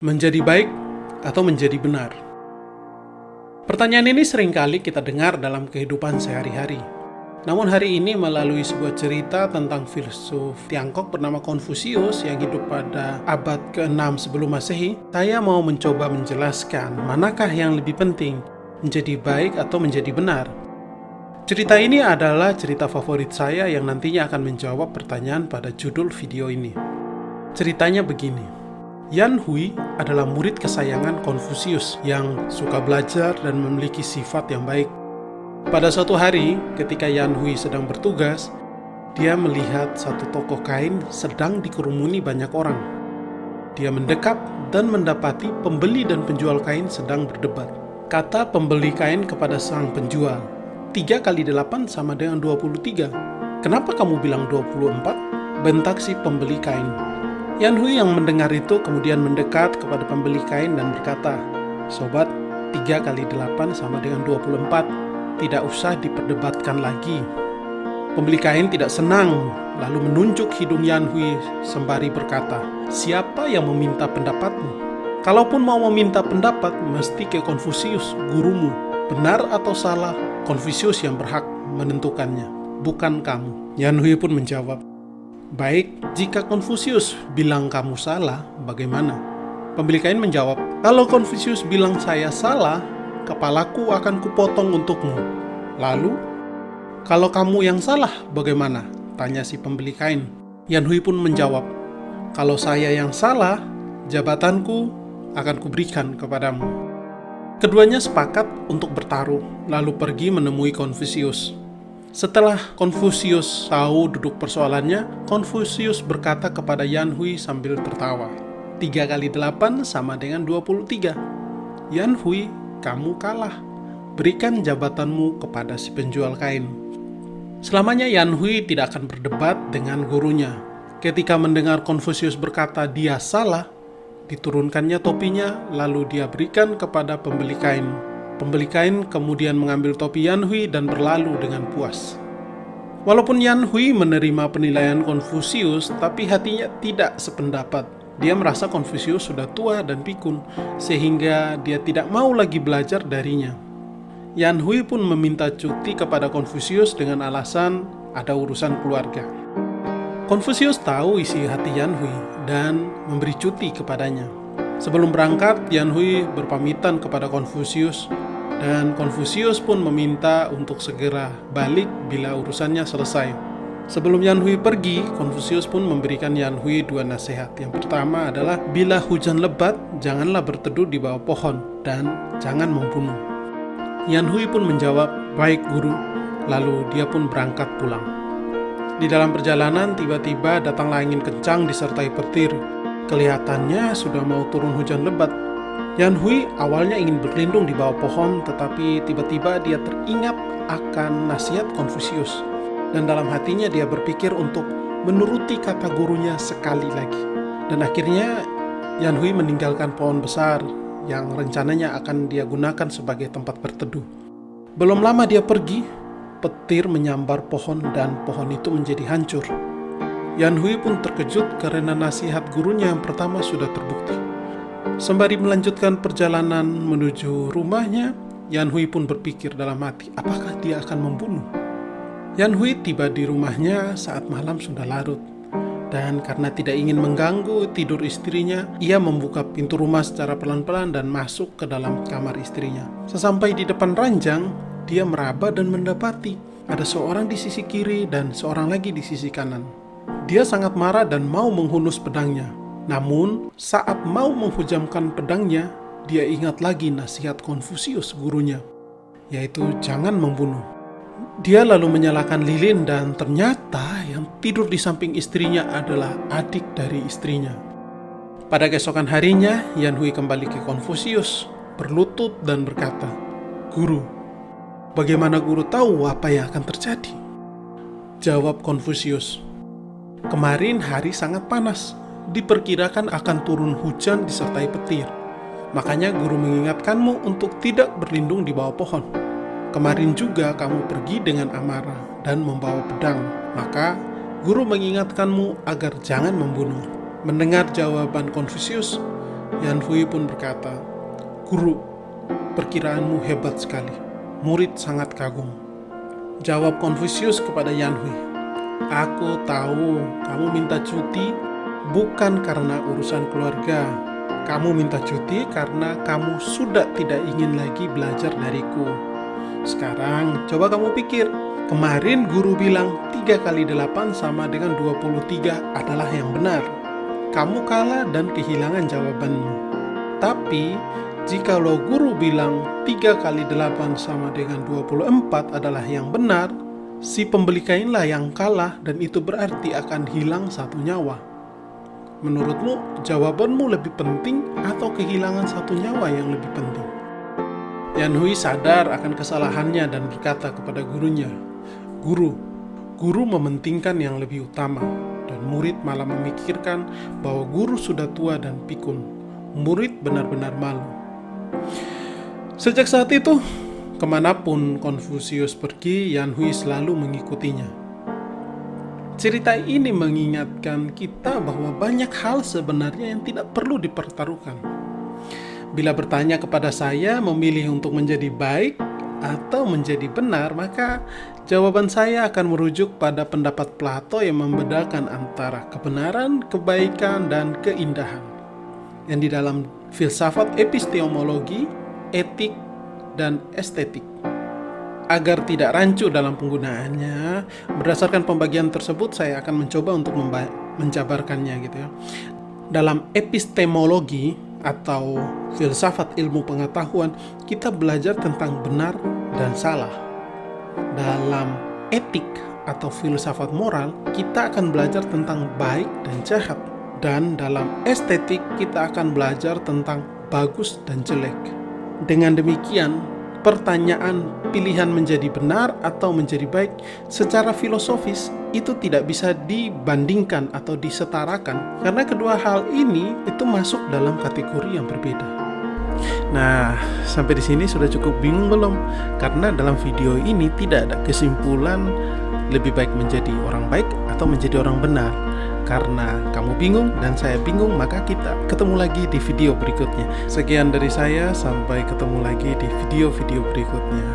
Menjadi baik atau menjadi benar? Pertanyaan ini seringkali kita dengar dalam kehidupan sehari-hari. Namun hari ini melalui sebuah cerita tentang filsuf Tiongkok bernama Konfusius yang hidup pada abad ke-6 sebelum Masehi, saya mau mencoba menjelaskan manakah yang lebih penting, menjadi baik atau menjadi benar. Cerita ini adalah cerita favorit saya yang nantinya akan menjawab pertanyaan pada judul video ini. Ceritanya begini. Yan Hui adalah murid kesayangan Konfusius yang suka belajar dan memiliki sifat yang baik. Pada suatu hari, ketika Yan Hui sedang bertugas, dia melihat satu toko kain sedang dikerumuni banyak orang. Dia mendekat dan mendapati pembeli dan penjual kain sedang berdebat. Kata pembeli kain kepada sang penjual, 3 kali 8 sama dengan 23. Kenapa kamu bilang 24? Bentak si pembeli kain. Yan Hui yang mendengar itu kemudian mendekat kepada pembeli kain dan berkata, "Sobat, 3 kali 8 sama dengan 24, tidak usah diperdebatkan lagi." Pembeli kain tidak senang, lalu menunjuk hidung Yan Hui sembari berkata, "Siapa yang meminta pendapatmu? Kalaupun mau meminta pendapat, mesti ke Konfusius, gurumu. Benar atau salah, Konfusius yang berhak menentukannya, bukan kamu." Yan Hui pun menjawab, "Baik, jika Konfusius bilang kamu salah, bagaimana?" Pembeli kain menjawab, "Kalau Konfusius bilang saya salah, kepalaku akan kupotong untukmu. Lalu, kalau kamu yang salah, bagaimana?" tanya si pembeli kain. Yan Hui pun menjawab, "Kalau saya yang salah, jabatanku akan kuberikan kepadamu." Keduanya sepakat untuk bertaruh, lalu pergi menemui Konfusius. Setelah Konfusius tahu duduk persoalannya, Konfusius berkata kepada Yan Hui sambil tertawa, 3 kali 8 sama dengan 23. Yan Hui, kamu kalah. Berikan jabatanmu kepada si penjual kain. Selamanya Yan Hui tidak akan berdebat dengan gurunya. Ketika mendengar Konfusius berkata dia salah, diturunkannya topinya, lalu dia berikan kepada pembeli kain. Pembeli kain kemudian mengambil topi Yan Hui dan berlalu dengan puas. Walaupun Yan Hui menerima penilaian Konfusius, tapi hatinya tidak sependapat. Dia merasa Konfusius sudah tua dan pikun, sehingga dia tidak mau lagi belajar darinya. Yan Hui pun meminta cuti kepada Konfusius dengan alasan ada urusan keluarga. Konfusius tahu isi hati Yan Hui dan memberi cuti kepadanya. Sebelum berangkat, Yan Hui berpamitan kepada Konfusius, dan Konfusius pun meminta untuk segera balik bila urusannya selesai. Sebelum Yan Hui pergi, Konfusius pun memberikan Yan Hui 2 nasihat. Yang pertama adalah, bila hujan lebat, janganlah berteduh di bawah pohon, dan jangan membunuh. Yan Hui pun menjawab, "Baik guru," lalu dia pun berangkat pulang. Di dalam perjalanan, tiba-tiba datanglah angin kencang disertai petir. Kelihatannya sudah mau turun hujan lebat. Yan Hui awalnya ingin berlindung di bawah pohon, tetapi tiba-tiba dia teringat akan nasihat Konfusius. Dan dalam hatinya dia berpikir untuk menuruti kata gurunya sekali lagi. Dan akhirnya Yan Hui meninggalkan pohon besar yang rencananya akan dia gunakan sebagai tempat berteduh. Belum lama dia pergi, petir menyambar pohon dan pohon itu menjadi hancur. Yan Hui pun terkejut karena nasihat gurunya yang pertama sudah terbukti. Sembari melanjutkan perjalanan menuju rumahnya, Yan Hui pun berpikir dalam hati, apakah dia akan membunuh? Yan Hui tiba di rumahnya saat malam sudah larut. Dan karena tidak ingin mengganggu tidur istrinya, ia membuka pintu rumah secara pelan-pelan dan masuk ke dalam kamar istrinya. Sesampai di depan ranjang, dia meraba dan mendapati ada seorang di sisi kiri dan seorang lagi di sisi kanan. Dia sangat marah dan mau menghunus pedangnya. Namun, saat mau menghujamkan pedangnya, dia ingat lagi nasihat Konfusius gurunya, yaitu jangan membunuh. Dia lalu menyalakan lilin dan ternyata yang tidur di samping istrinya adalah adik dari istrinya. Pada keesokan harinya, Yan Hui kembali ke Konfusius, berlutut dan berkata, "Guru, bagaimana guru tahu apa yang akan terjadi?" Jawab Konfusius, "Kemarin hari sangat panas, diperkirakan akan turun hujan disertai petir. Makanya guru mengingatkanmu untuk tidak berlindung di bawah pohon. Kemarin juga kamu pergi dengan amarah dan membawa pedang, maka guru mengingatkanmu agar jangan membunuh." Mendengar jawaban Konfusius, Yan Hui pun berkata, "Guru, perkiraanmu hebat sekali. Murid sangat kagum." Jawab Konfusius kepada Yan Hui, "Aku tahu kamu minta cuti bukan karena urusan keluarga. Kamu minta cuti karena kamu sudah tidak ingin lagi belajar dariku. Sekarang coba kamu pikir, kemarin guru bilang 3 kali 8 sama dengan 23 adalah yang benar. Kamu kalah dan kehilangan jawabanmu. Tapi, jikalau guru bilang 3 kali 8 sama dengan 24 adalah yang benar, si pembeli kainlah yang kalah dan itu berarti akan hilang 1 nyawa. Menurutmu, jawabanmu lebih penting atau kehilangan 1 nyawa yang lebih penting?" Yan Hui sadar akan kesalahannya dan berkata kepada gurunya, Guru mementingkan yang lebih utama, dan murid malah memikirkan bahwa guru sudah tua dan pikun. Murid benar-benar malu. Sejak saat itu, kemanapun Konfusius pergi, Yan Hui selalu mengikutinya. Cerita ini mengingatkan kita bahwa banyak hal sebenarnya yang tidak perlu dipertaruhkan. Bila bertanya kepada saya memilih untuk menjadi baik atau menjadi benar, maka jawaban saya akan merujuk pada pendapat Plato yang membedakan antara kebenaran, kebaikan, dan keindahan, yang di dalam filsafat epistemologi, etik, dan estetik. Agar tidak rancu dalam penggunaannya, berdasarkan pembagian tersebut saya akan mencoba untuk menjabarkannya gitu ya. Dalam epistemologi atau filsafat ilmu pengetahuan, kita belajar tentang benar dan salah. Dalam etik atau filsafat moral, kita akan belajar tentang baik dan jahat. Dan dalam estetik, kita akan belajar tentang bagus dan jelek. Dengan demikian, pertanyaan pilihan menjadi benar atau menjadi baik secara filosofis itu tidak bisa dibandingkan atau disetarakan, karena kedua hal ini itu masuk dalam kategori yang berbeda. Nah, sampai di sini sudah cukup bingung belum? Karena dalam video ini tidak ada kesimpulan lebih baik menjadi orang baik atau menjadi orang benar. Karena kamu bingung dan saya bingung, maka kita ketemu lagi di video berikutnya. Sekian dari saya, sampai ketemu lagi di video-video berikutnya.